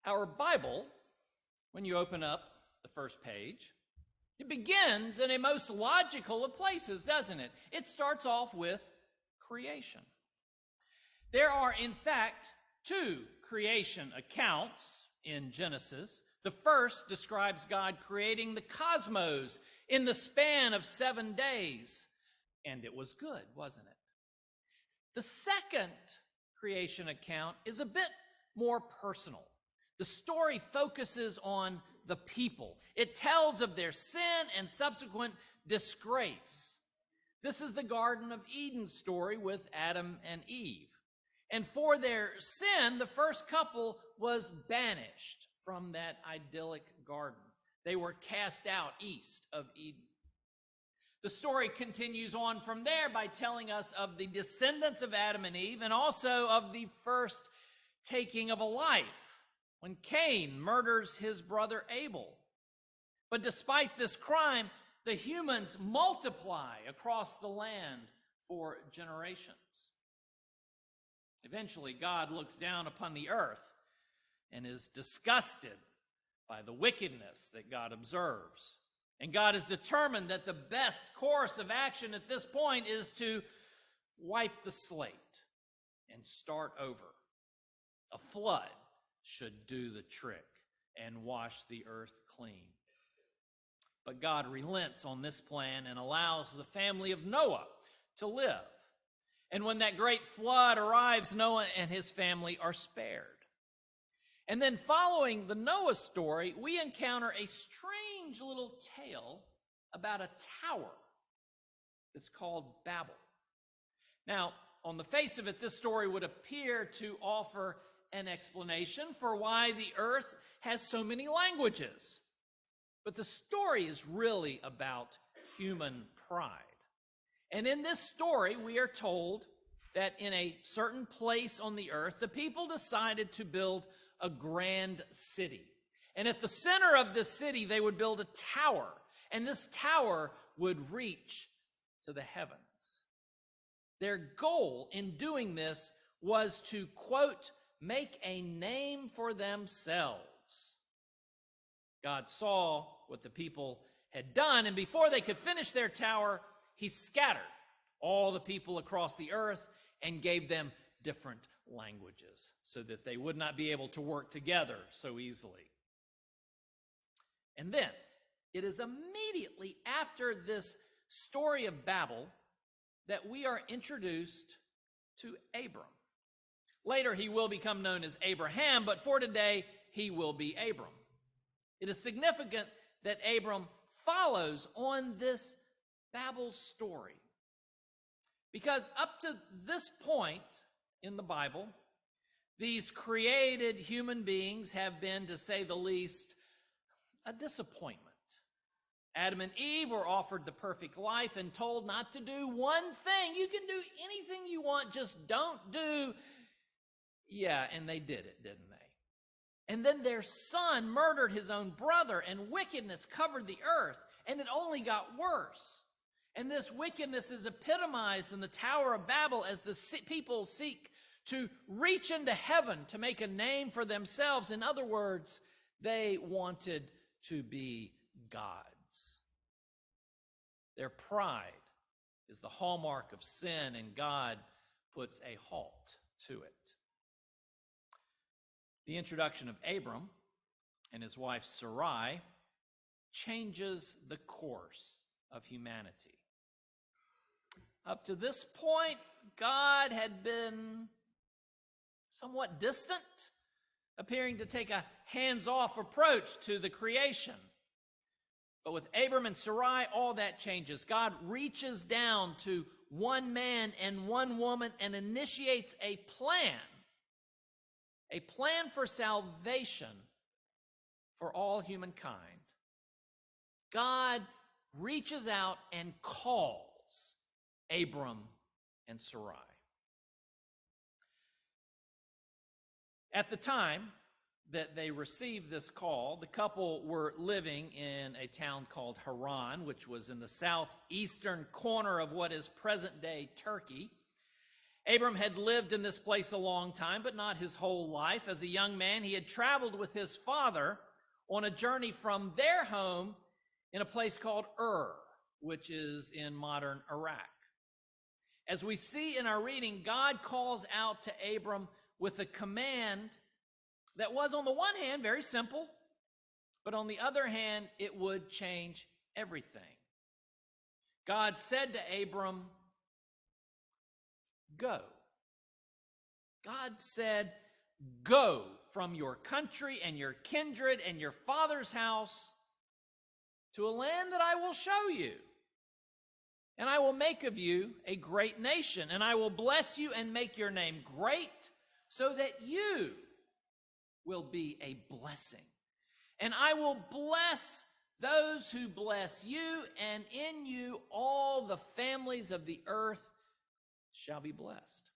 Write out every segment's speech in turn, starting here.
Our Bible, when you open up the first page, it begins in a most logical of places, doesn't it? It starts off with creation. There are, in fact, two creation accounts in Genesis. The first describes God creating the cosmos in the span of 7 days, and it was good, wasn't it? The second creation account is a bit more personal. The story focuses on the people. It tells of their sin and subsequent disgrace. This is the Garden of Eden story with Adam and Eve. And for their sin, the first couple was banished from that idyllic garden. They were cast out east of Eden. The story continues on from there by telling us of the descendants of Adam and Eve and also of the first taking of a life when Cain murders his brother Abel. But despite this crime, the humans multiply across the land for generations. Eventually, God looks down upon the earth and is disgusted by the wickedness that God observes. And God is determined that the best course of action at this point is to wipe the slate and start over. A flood should do the trick and wash the earth clean. But God relents on this plan and allows the family of Noah to live. And when that great flood arrives, Noah and his family are spared. And then following the Noah story, we encounter a strange little tale about a tower that's called Babel. Now, on the face of it, this story would appear to offer an explanation for why the earth has so many languages. But the story is really about human pride. And in this story, we are told that in a certain place on the earth, the people decided to build a grand city. And at the center of this city, they would build a tower. And this tower would reach to the heavens. Their goal in doing this was to, quote, make a name for themselves. God saw what the people had done, and before they could finish their tower, he scattered all the people across the earth and gave them different languages so that they would not be able to work together so easily. And then, it is immediately after this story of Babel that we are introduced to Abram. Later, he will become known as Abraham, but for today, he will be Abram. It is significant that Abram follows on this Babel story, because up to this point in the Bible, these created human beings have been, to say the least, a disappointment. Adam and Eve were offered the perfect life and told not to do one thing. You can do anything you want, just don't do. Yeah, and they did it, didn't they? And then their son murdered his own brother, and wickedness covered the earth, and it only got worse. And this wickedness is epitomized in the Tower of Babel as the people seek to reach into heaven to make a name for themselves. In other words, they wanted to be gods. Their pride is the hallmark of sin, and God puts a halt to it. The introduction of Abram and his wife Sarai changes the course of humanity. Up to this point, God had been somewhat distant, appearing to take a hands-off approach to the creation. But with Abram and Sarai, all that changes. God reaches down to one man and one woman and initiates a plan for salvation for all humankind. God reaches out and calls Abram and Sarai. At the time that they received this call, the couple were living in a town called Haran, which was in the southeastern corner of what is present-day Turkey. Abram had lived in this place a long time, but not his whole life. As a young man, he had traveled with his father on a journey from their home in a place called Ur, which is in modern Iraq. As we see in our reading, God calls out to Abram with a command that was, on the one hand, very simple, but on the other hand, it would change everything. God said to Abram, go. God said, go from your country and your kindred and your father's house to a land that I will show you. And I will make of you a great nation, and I will bless you and make your name great, so that you will be a blessing. And I will bless those who bless you, and in you all the families of the earth shall be blessed.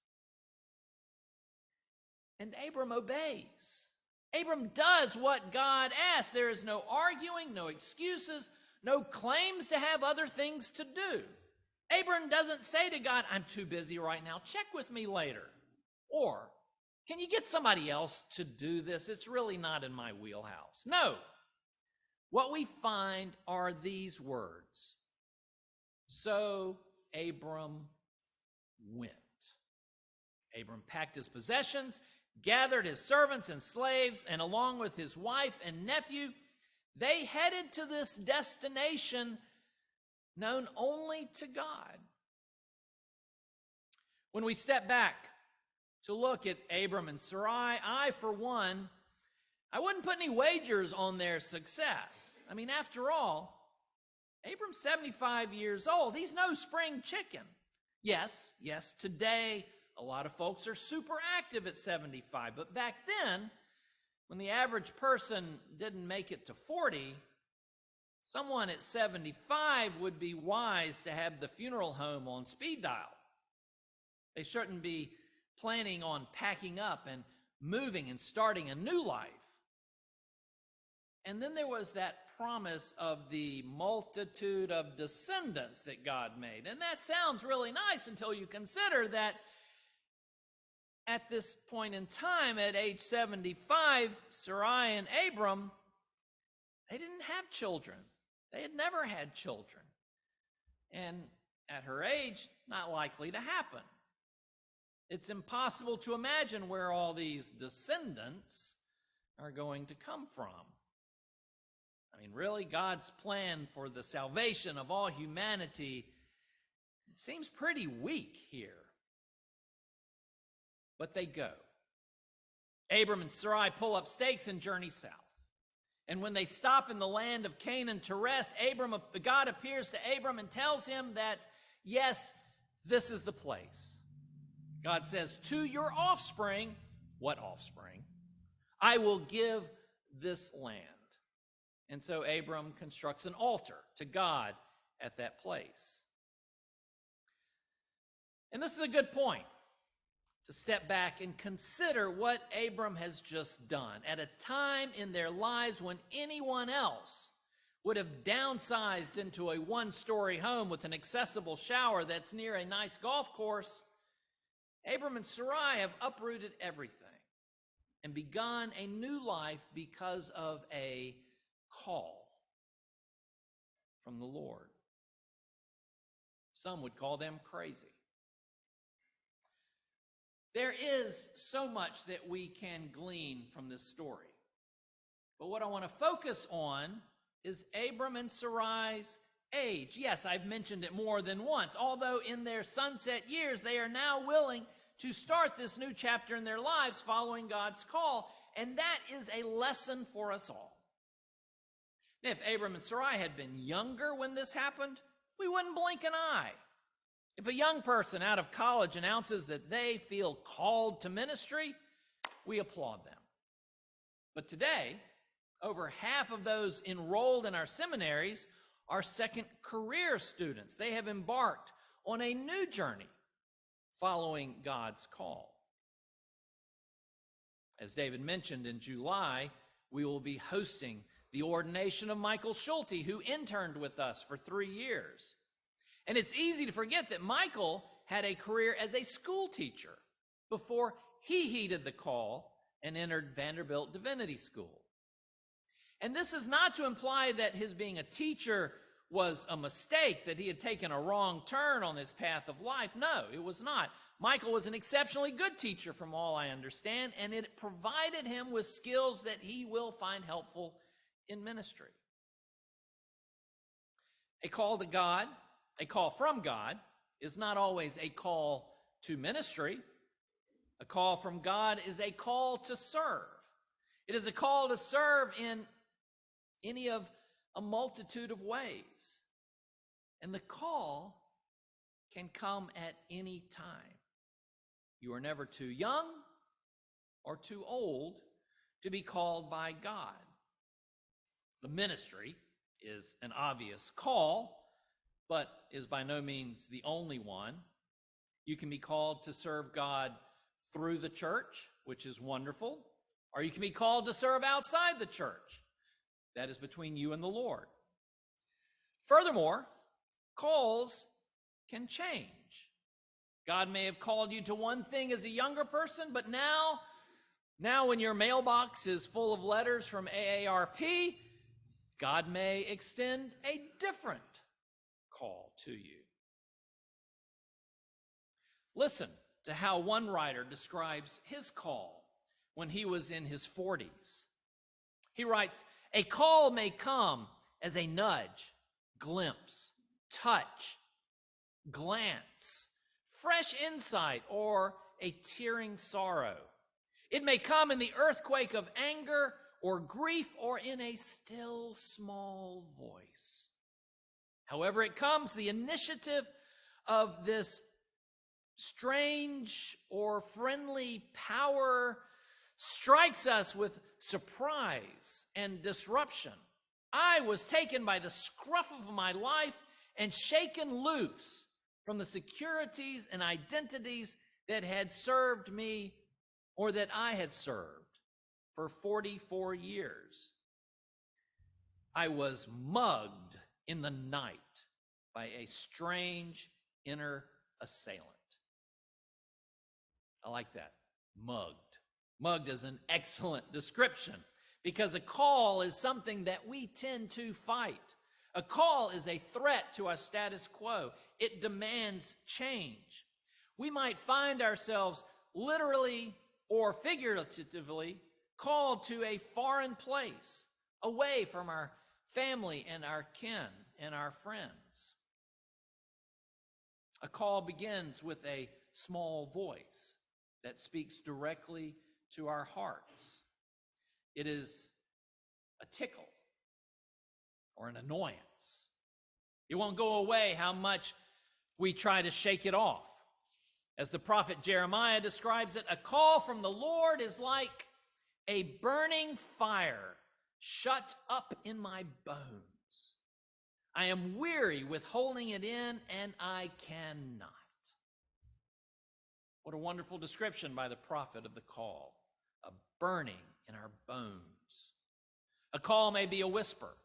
And Abram obeys. Abram does what God asks. There is no arguing, no excuses, no claims to have other things to do. Abram doesn't say to God, I'm too busy right now, check with me later. Or, can you get somebody else to do this? It's really not in my wheelhouse. No. What we find are these words. So Abram went. Abram packed his possessions, gathered his servants and slaves, and along with his wife and nephew, they headed to this destination known only to God. When we step back to look at Abram and Sarai, I, for one, I wouldn't put any wagers on their success. I mean, after all, Abram's 75 years old. He's no spring chicken. Yes, today a lot of folks are super active at 75, but back then, when the average person didn't make it to 40, someone at 75 would be wise to have the funeral home on speed dial. They shouldn't be planning on packing up and moving and starting a new life. And then there was that promise of the multitude of descendants that God made. And that sounds really nice until you consider that at this point in time, at age 75, Sarai and Abram, they didn't have children. They had never had children. And at her age, not likely to happen. It's impossible to imagine where all these descendants are going to come from. I mean, really, God's plan for the salvation of all humanity, it seems pretty weak here. But they go. Abram and Sarai pull up stakes and journey south. And when they stop in the land of Canaan to rest, God appears to Abram and tells him that, yes, this is the place. God says, to your offspring, what offspring? I will give this land. And so Abram constructs an altar to God at that place. And this is a good point to step back and consider what Abram has just done at a time in their lives when anyone else would have downsized into a one-story home with an accessible shower that's near a nice golf course. Abram and Sarai have uprooted everything and begun a new life because of a call from the Lord. Some would call them crazy. There is so much that we can glean from this story. But what I want to focus on is Abram and Sarai's age. Yes, I've mentioned it more than once. Although in their sunset years, they are now willing to start this new chapter in their lives following God's call. And that is a lesson for us all. Now, if Abram and Sarai had been younger when this happened, we wouldn't blink an eye. If a young person out of college announces that they feel called to ministry, we applaud them. But today, over half of those enrolled in our seminaries are second career students. They have embarked on a new journey following God's call. As David mentioned, in July, we will be hosting the ordination of Michael Schulte, who interned with us for 3 years. And it's easy to forget that Michael had a career as a school teacher before he heeded the call and entered Vanderbilt Divinity School. And this is not to imply that his being a teacher was a mistake, that he had taken a wrong turn on his path of life. No, it was not. Michael was an exceptionally good teacher from all I understand, and it provided him with skills that he will find helpful in ministry. A call to God, a call from God, is not always a call to ministry. A call from God is a call to serve. It is a call to serve in any of a multitude of ways. And the call can come at any time. You are never too young or too old to be called by God. The ministry is an obvious call, but is by no means the only one. You can be called to serve God through the church, which is wonderful, or you can be called to serve outside the church. That is between you and the Lord. Furthermore, calls can change. God may have called you to one thing as a younger person, but now when your mailbox is full of letters from AARP, God may extend a different call to you. Listen to how one writer describes his call when he was in his 40s. He writes, "A call may come as a nudge, glimpse, touch, glance, fresh insight, or a tearing sorrow. It may come in the earthquake of anger or grief or in a still small voice. However it comes, the initiative of this strange or friendly power strikes us with surprise and disruption. I was taken by the scruff of my life and shaken loose from the securities and identities that had served me or that I had served for 44 years. I was mugged in the night by a strange inner assailant." I like that, mugged. Mugged is an excellent description because a call is something that we tend to fight. A call is a threat to our status quo. It demands change. We might find ourselves literally or figuratively called to a foreign place, away from our family and our kin and our friends. A call begins with a small voice that speaks directly to our hearts. It is a tickle or an annoyance. It won't go away how much we try to shake it off. As the prophet Jeremiah describes it, a call from the Lord is like a burning fire shut up in my bones. I am weary with holding it in, and I cannot. What a wonderful description by the prophet of the call, a burning in our bones. A call may be a whisper.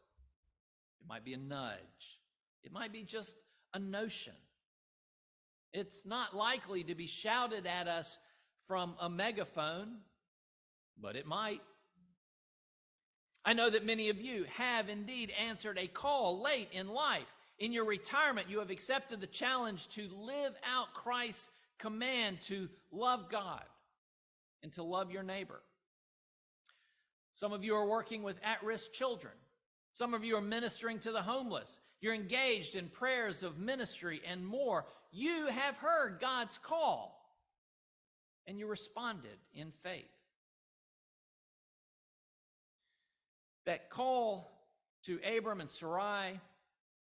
It might be a nudge. It might be just a notion. It's not likely to be shouted at us from a megaphone, but it might. I know that many of you have indeed answered a call late in life. In your retirement, you have accepted the challenge to live out Christ's command to love God and to love your neighbor. Some of you are working with at-risk children. Some of you are ministering to the homeless. You're engaged in prayers of ministry and more. You have heard God's call, and you responded in faith. That call to Abram and Sarai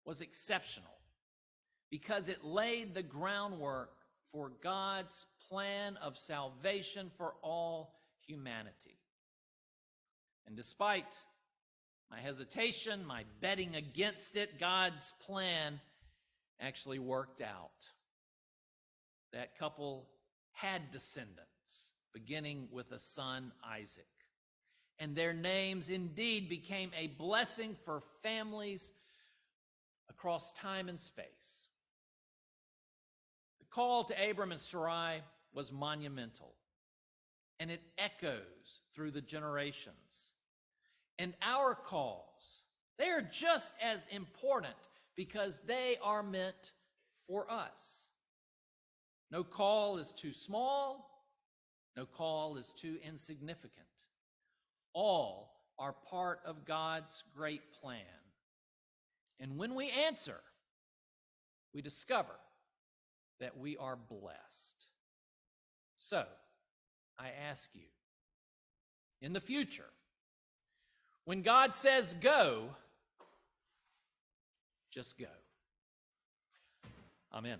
was exceptional because it laid the groundwork for God's plan of salvation for all humanity. And despite my hesitation, my betting against it, God's plan actually worked out. That couple had descendants, beginning with a son, Isaac. And their names indeed became a blessing for families across time and space. The call to Abram and Sarai was monumental, and it echoes through the generations. And our calls, they are just as important because they are meant for us. No call is too small. No call is too insignificant. All are part of God's great plan. And when we answer, we discover that we are blessed. So, I ask you, in the future, when God says go, just go. Amen.